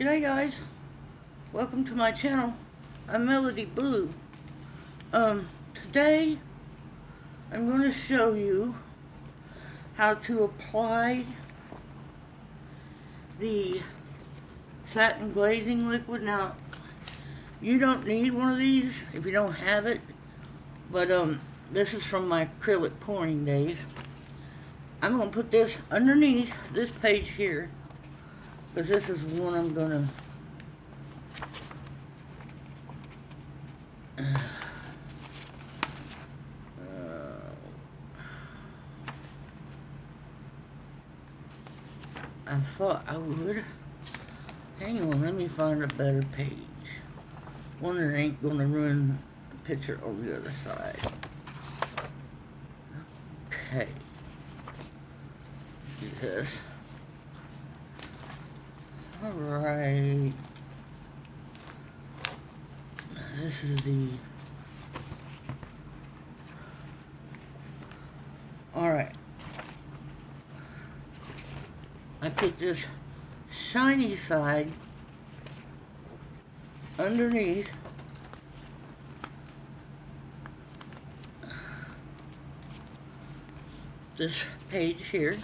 G'day guys, welcome to my channel. I'm Melody Blue. Today I'm going to show you how to apply the satin glazing liquid. Now, you don't need one of these if you don't have it, but this is from my acrylic pouring days. I'm going to put this underneath this page here, because this is one I'm going to I thought I would. Hang on, let me find a better page. One that ain't going to ruin the picture over the other side. Okay. Do this. Alright. This is the... Alright. I put this shiny side underneath this page here.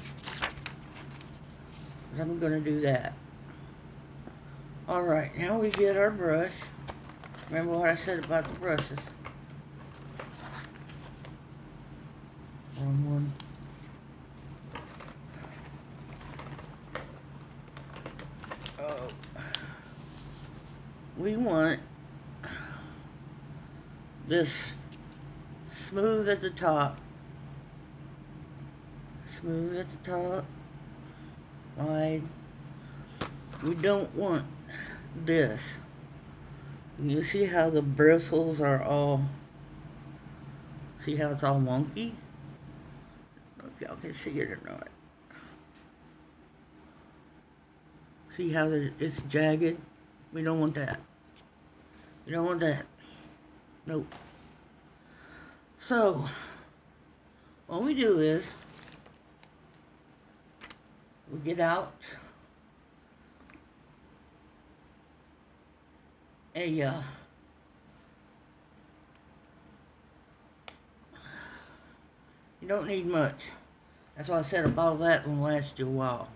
I'm going to do that. Alright, now we get our brush. Remember what I said about the brushes. Wrong one. We want this smooth at the top, wide. We don't want this. You see how the bristles are all, see how it's all wonky? I don't know if y'all can see it or not. See how it's jagged? We don't want that. You don't want that. Nope. So, what we do is, we get out a, you don't need much. That's why I said a bottle of that will last you a while.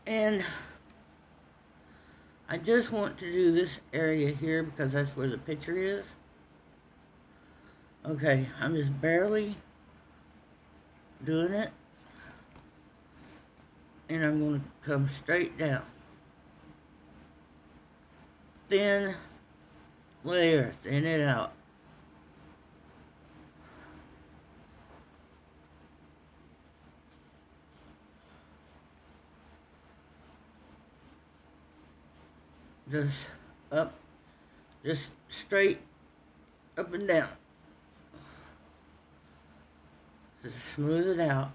And I just want to do this area here because that's where the picture is. Okay, I'm just barely doing it. And I'm going to come straight down. Thin layer, thin it out. Just up, just straight up and down. Just smooth it out.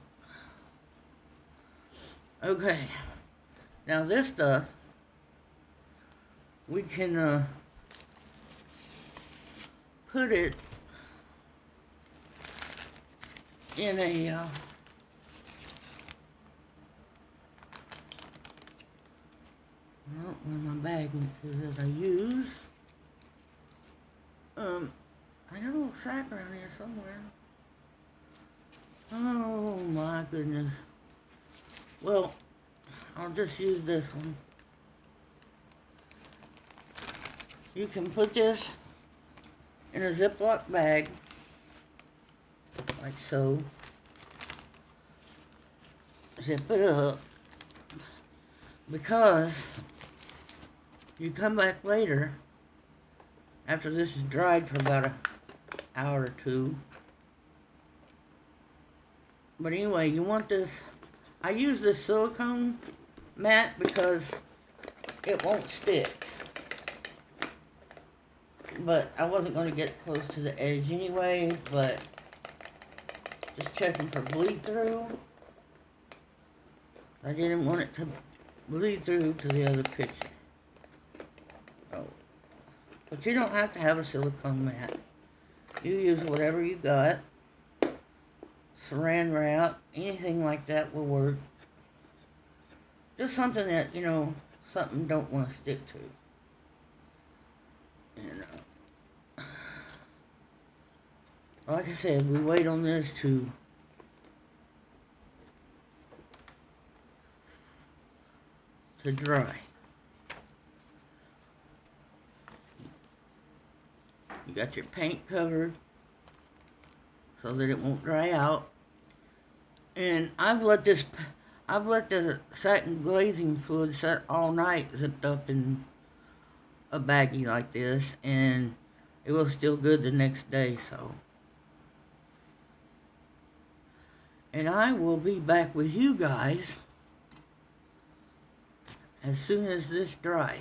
Okay, now this stuff, we can put it in a well, where my bag is that I use. I got a little sack around here somewhere. Oh my goodness. Well, I'll just use this one. You can put this in a Ziploc bag, like so. Zip it up, because you come back later, after this is dried for about an hour or two. But anyway, you want this. I use this silicone mat because it won't stick. But I wasn't going to get close to the edge anyway, but just checking for bleed through. I didn't want it to bleed through to the other picture. Oh. But you don't have to have a silicone mat. You use whatever you got. Saran wrap, anything like that will work. Just something that, you know, something don't want to stick to. And like I said, we wait on this to dry. You got your paint covered so that it won't dry out. And I've let the satin glazing fluid set all night zipped up in a baggie like this, and it was still good the next day, so. And I will be back with you guys as soon as this dries.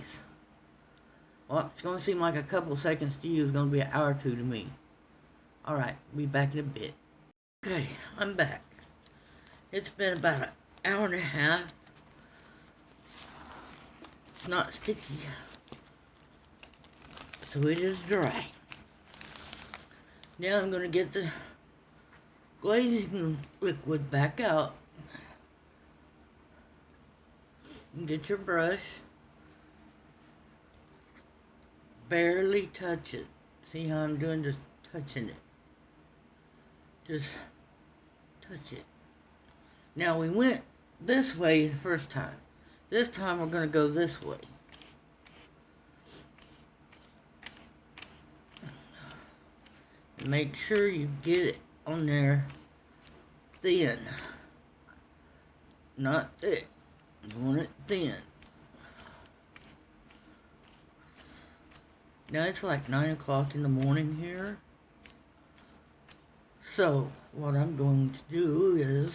Well, it's going to seem like a couple seconds to you. It's going to be an hour or two to me. Alright, be back in a bit. Okay, I'm back. It's been about an hour and a half. It's not sticky, so it is dry. Now I'm going to get the glazing liquid back out. And get your brush. Barely touch it. See how I'm doing? Just touching it. Just touch it. Now we went this way the first time. This time we're going to go this way. Make sure you get it on there thin. Not thick. You want it thin. Now it's like 9 o'clock in the morning here. So what I'm going to do is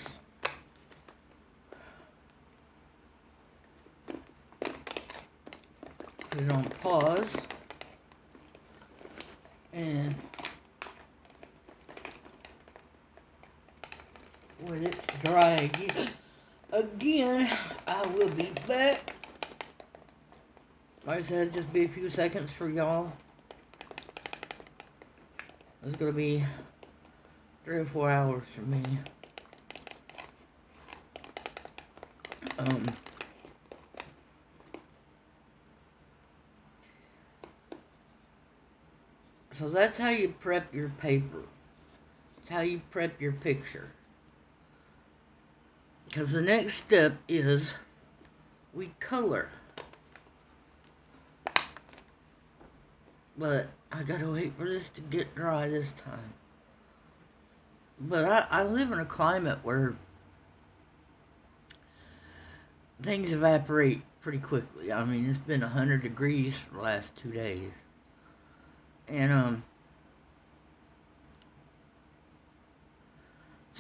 put it on pause and when it's dry again, I will be back. Like I said, just be a few seconds for y'all. It's gonna be 3 or 4 hours for me. So that's how you prep your paper. It's how you prep your picture. Because the next step is we color. But I gotta wait for this to get dry this time. But I live in a climate where things evaporate pretty quickly. I mean, it's been 100 degrees for the last 2 days. And,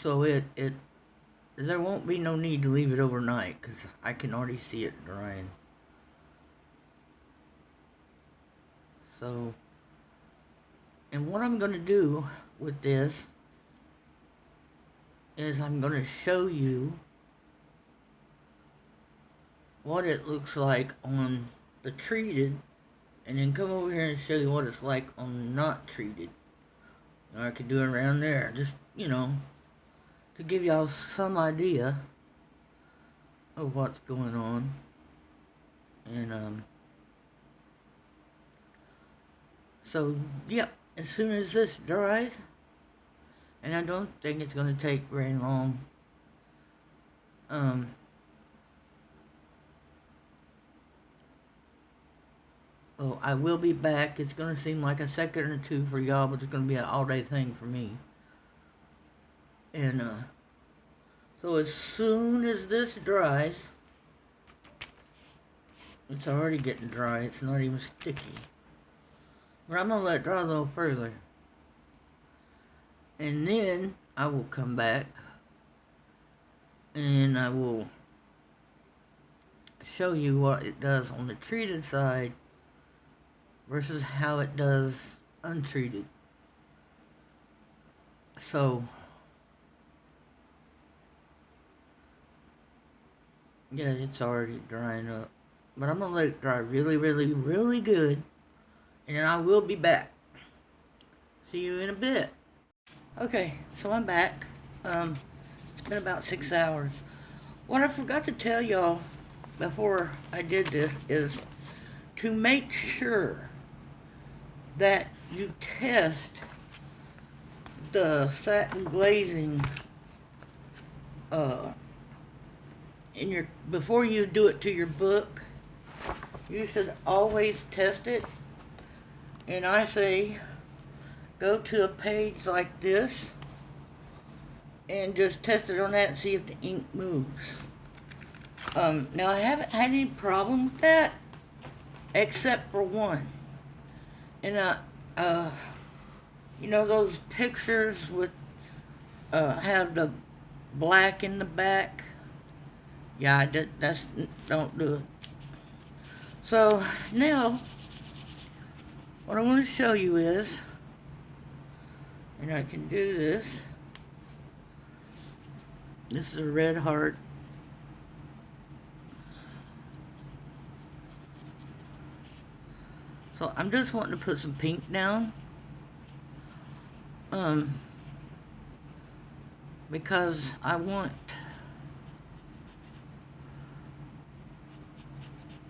so there won't be no need to leave it overnight, because I can already see it drying. So, and what I'm going to do with this is I'm going to show you what it looks like on the treated, and then come over here and show you what it's like on not treated. Or I could do it around there, just, you know, to give y'all some idea of what's going on. And, so, yep, as soon as this dries, and I don't think it's going to take very long, well, I will be back. It's going to seem like a second or two for y'all, but it's going to be an all-day thing for me. And, so as soon as this dries, it's already getting dry. It's not even sticky. But I'm going to let it dry a little further. And then I will come back and I will show you what it does on the treated side versus how it does untreated. So, yeah, it's already drying up. But I'm going to let it dry really, really, really good. And then I will be back. See you in a bit. Okay, so I'm back. It's been about 6 hours. What I forgot to tell y'all before I did this is to make sure that you test the satin glazing in your before you do it to your book. You should always test it, and I say go to a page like this and just test it on that and see if the ink moves. Now I haven't had any problem with that except for one. And you know those pictures with have the black in the back? Yeah, don't do it. So now what I want to show you is, and I can do this. This is a red heart. So I'm just wanting to put some pink down. Because I want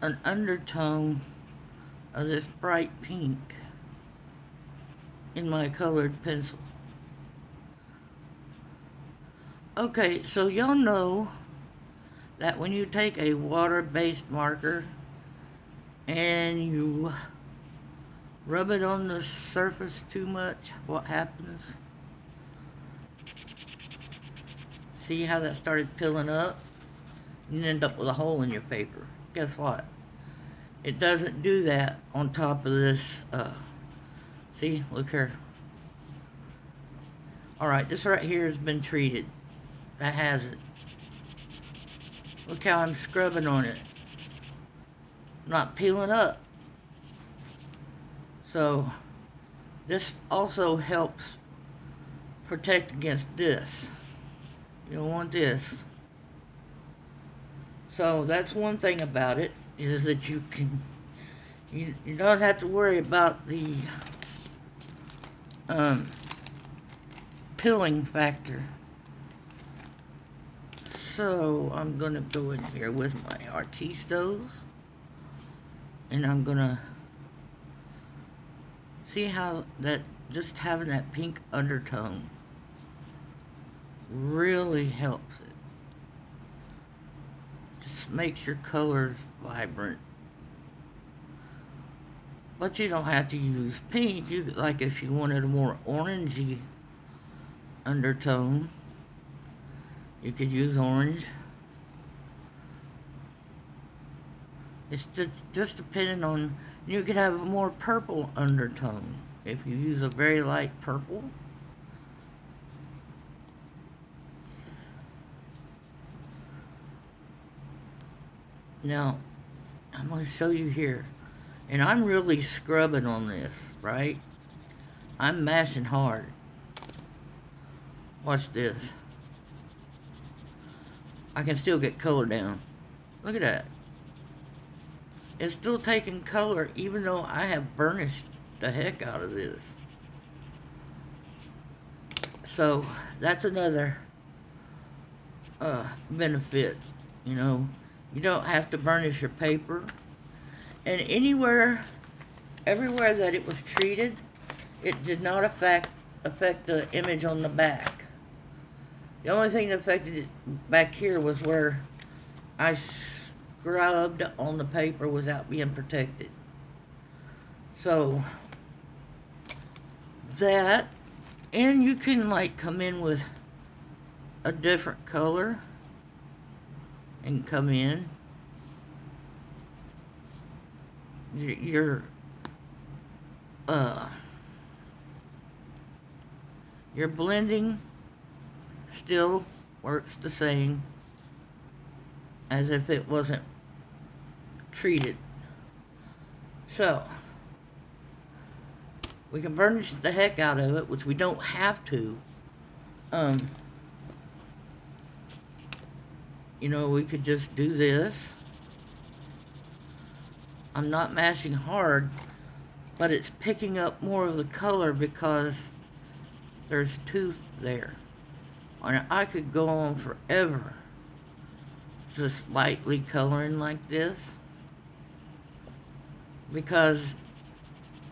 an undertone of this bright pink in my colored pencil. Okay, so y'all know that when you take a water-based marker and you rub it on the surface too much, what happens? See how that started peeling up? You end up with a hole in your paper. Guess what? It doesn't do that on top of this. See, look here. Alright, this right here has been treated. That hasn't. Look how I'm scrubbing on it. Not peeling up. So, this also helps protect against this. You don't want this. So that's one thing about it, is that you don't have to worry about the peeling factor. So I'm gonna go in here with my artistos, and I'm gonna see how that just having that pink undertone really helps it. Just makes your colors vibrant. But you don't have to use pink. You like if you wanted a more orangey undertone, you could use orange. It's just depending on. You could have a more purple undertone if you use a very light purple. Now, I'm going to show you here. And I'm really scrubbing on this, right? I'm mashing hard. Watch this. I can still get color down. Look at that. It's still taking color even though I have burnished the heck out of this. So, that's another benefit, you know. You don't have to burnish your paper. And everywhere that it was treated, it did not affect the image on the back. The only thing that affected it back here was where I scrubbed on the paper without being protected. So, that, and you can like come in with a different color and come in. Your blending still works the same as if it wasn't treated. So we can burnish the heck out of it, which we don't have to. You know, we could just do this. I'm not mashing hard, but it's picking up more of the color because there's tooth there. And I could go on forever just lightly coloring like this, because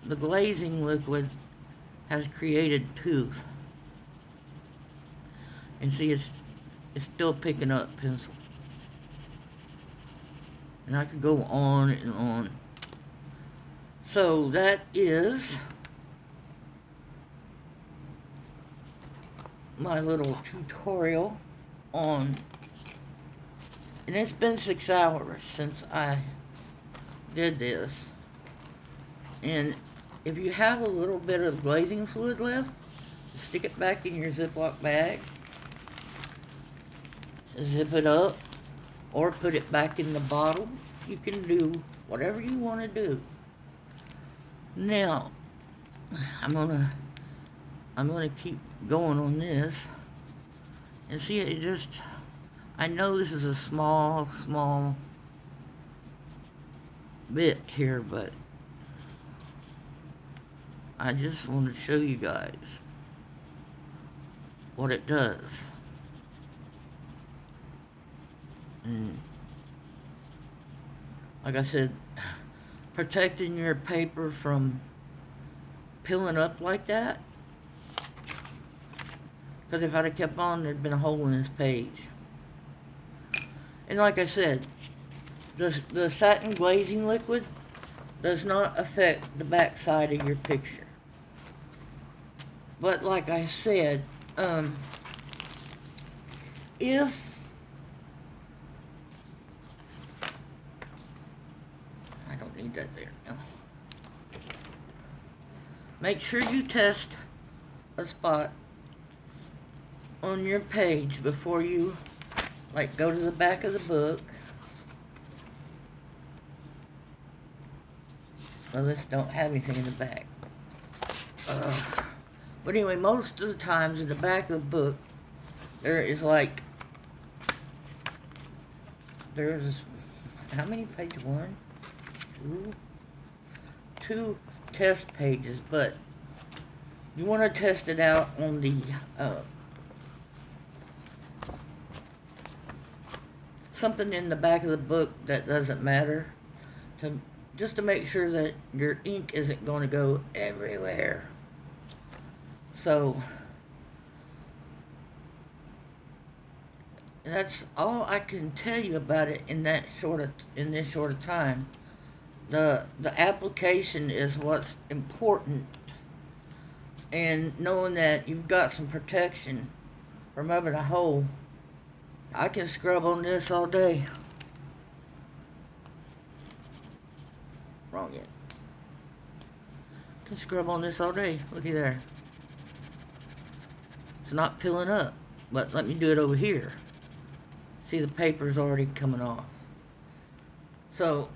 the glazing liquid has created tooth. And see, it's still picking up pencil. And I could go on and on. So that is my little tutorial on, and it's been 6 hours since I did this. And if you have a little bit of glazing fluid left, stick it back in your Ziploc bag, zip it up, or put it back in the bottle. You can do whatever you want to do. Now, I'm gonna keep going on this, and see, it just, I know this is a small bit here, but I just want to show you guys what it does. And like I said, protecting your paper from peeling up like that, because if I'd have kept on, there'd been a hole in this page. And like I said, the satin glazing liquid does not affect the back side of your picture. But like I said, if I don't need that there now. Make sure you test a spot on your page before you, like, go to the back of the book. Well, this don't have anything in the back. But anyway, most of the times in the back of the book, there is like, there's, how many pages? 1, 2 test pages, but you want to test it out on the something in the back of the book that doesn't matter, just to make sure that your ink isn't going to go everywhere. So that's all I can tell you about it in this short of time. The application is what's important, and knowing that you've got some protection from rubbing a hole. I can scrub on this all day. Wrong yet. I can scrub on this all day. Looky there. It's not peeling up, but let me do it over here. See, the paper's already coming off. So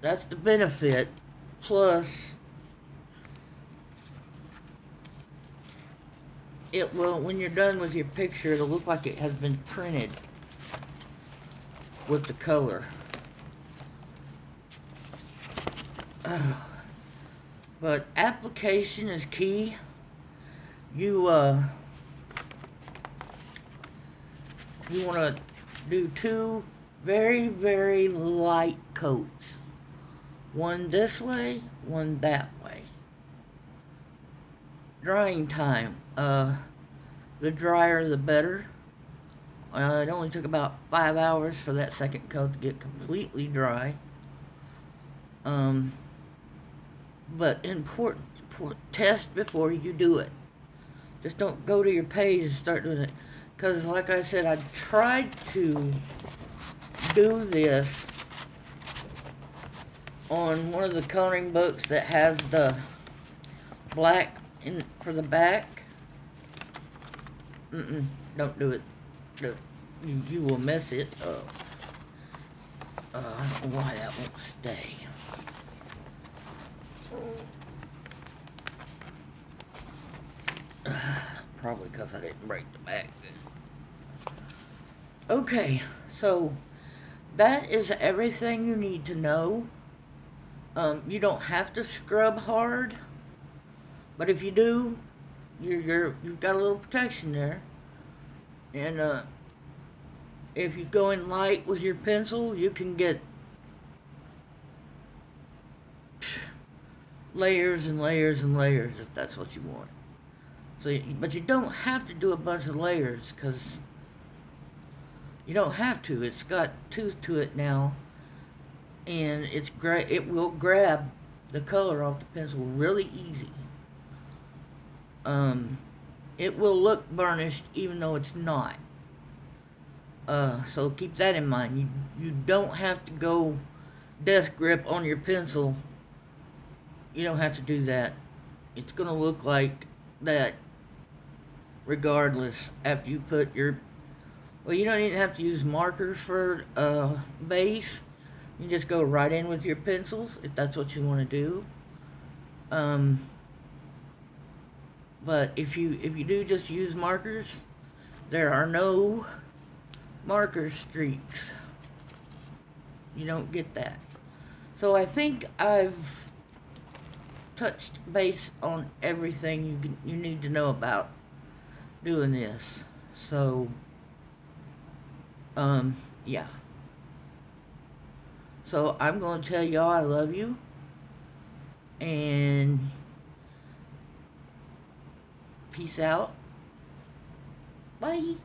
that's the benefit. Plus, it will, when you're done with your picture, it'll look like it has been printed with the color. But application is key. You want to do 2 very, very light coats. One this way, one that way. Drying time. The drier the better. It only took about 5 hours for that second coat to get completely dry. But important, test before you do it. Just don't go to your page and start doing it. Because like I said, I tried to do this on one of the coloring books that has the black in for the back. Don't do it. You will mess it up. I don't know why that won't stay. Probably because I didn't break the back. Okay, so that is everything you need to know. You don't have to scrub hard, but if you do, you've got a little protection there. And If you go in light with your pencil, you can get layers and layers and layers if that's what you want. So, but you don't have to do a bunch of layers, because you don't have to. It's got tooth to it now, and it will grab the color off the pencil really easy. It will look burnished even though it's not. So keep that in mind. You don't have to go death grip on your pencil. You don't have to do that. It's gonna look like that regardless after you put your... Well, you don't even have to use markers for base. You just go right in with your pencils if that's what you want to do. But if you do just use markers, there are no marker streaks. You don't get that. So I think I've touched base on everything you need to know about doing this. So yeah. So I'm going to tell y'all I love you, and peace out. Bye.